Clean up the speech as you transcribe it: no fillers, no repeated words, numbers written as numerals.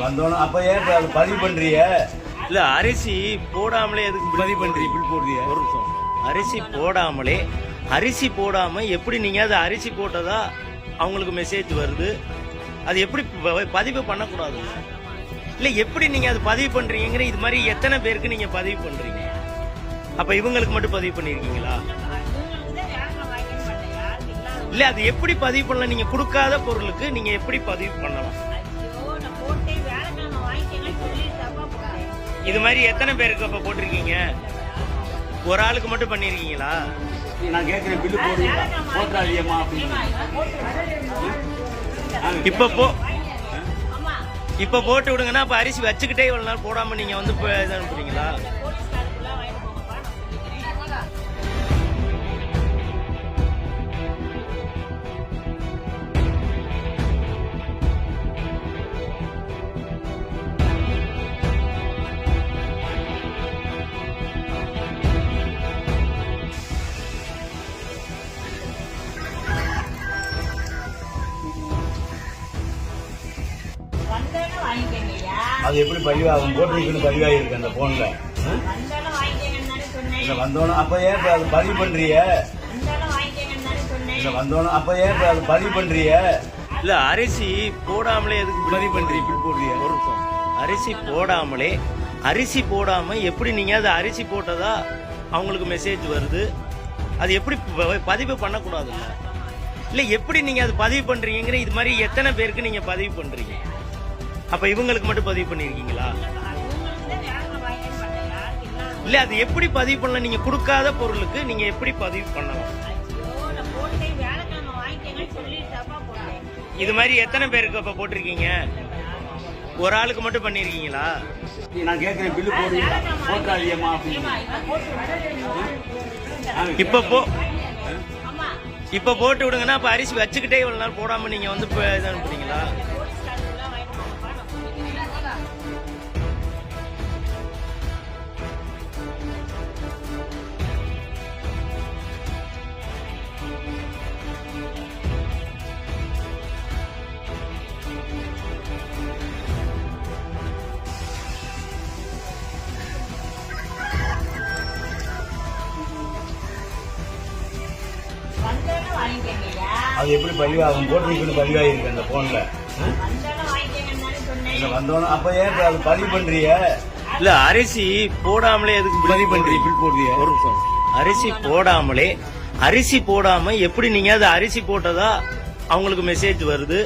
வந்தோம். அப்ப ஏன் அது பதிவு பண்றிய? இல்ல அரிசி போடாமலே எதுக்கு பதிவு பண்றீங்க? பில் போடுறிய? ஒரு நிமிஷம். அரிசி போடாம எப்படி நீங்க அது அரிசி போட்டதா அவங்களுக்கு மெசேஜ் வருது? அது எப்படி பதிவு பண்ணக்கூடாது? இல்ல எப்படி நீங்க அது பதிவு பண்றீங்கிற இது மாதிரி எத்தனை பேருக்கு நீங்க பதிவு பண்றீங்க? அப்ப இவங்களுக்கு மட்டும் பதிவு பண்ணிருக்கீங்களா? இல்ல அது எப்படி பதிவு பண்ணலாம்? நீங்க கொடுக்காத பொருளுக்கு நீங்க எப்படி பதிவு பண்ணலாம்? இது மாதிரி எத்தனை பேருக்கு அப்ப போட்டிருக்கீங்க? ஒரு ஆளுக்கு மட்டும் பண்ணிருக்கீங்களா? நான் கேட்கிறேன், பில்லு போடுறாதியம்மா அப்படின்னு. இப்ப போட்டு விடுங்கன்னா அப்ப அரிசி வச்சுக்கிட்டே இவ்வளவு நாள் போடாம நீங்க வந்து இது அனுப்புறீங்களா? அது எப்படி பதிவாகும்? போட்டிருக்குன்னு பதிவாயிருக்கு அந்த போன்ல. வந்தோம். அப்ப ஏன் அது பதிவு பண்றிய? வந்தோம். அப்ப ஏன் அது பதிவு பண்றிய? இல்ல அரிசி போடாமலே எதுக்கு பதிவு பண்றீங்க? பில் போடுறிய? ஒரு நிமிஷம். அரிசி போடாம எப்படி நீங்க அது அரிசி போட்டதா அவங்களுக்கு மெசேஜ் வருது? அது எப்படி பதிவு பண்ணக்கூடாது? இல்ல எப்படி நீங்க அது பதிவு பண்றீங்கிற இது மாதிரி எத்தனை பேருக்கு நீங்க பதிவு பண்றீங்க? அப்ப இவங்களுக்கு மட்டும் பதிவு பண்ணிருக்கீங்களா? இல்ல அது எப்படி பதிவு பண்ணலாம்? நீங்க கொடுக்காத பொருளுக்கு நீங்க எப்படி பதிவு பண்ணலாம்? இது மாதிரி எத்தனை பேருக்கு அப்ப போட்டிருக்கீங்க? ஒரு ஆளுக்கு மட்டும் பண்ணிருக்கீங்களா? நான் கேட்கிறேன், பில்லு போடுறாதியம்மா அப்படின்னு. இப்ப போட்டு விடுங்கன்னா அப்ப அரிசி வச்சுக்கிட்டே இவ்வளவு நாள் போடாம நீங்க வந்து இது அனுப்புறீங்களா? அது எப்படி பதிவாகும்? போட்டிருக்குன்னு பதிவாயிருக்கு அந்த போன்ல. வந்தோம். அப்ப ஏன் அது பதிவு பண்றிய? இல்ல அரிசி போடாமலே எதுக்கு பதிவு பண்றீங்க? பில் போடுறிய? ஒரு நிமிஷம். அரிசி போடாம எப்படி நீங்க அது அரிசி போட்டதா அவங்களுக்கு மெசேஜ் வருது?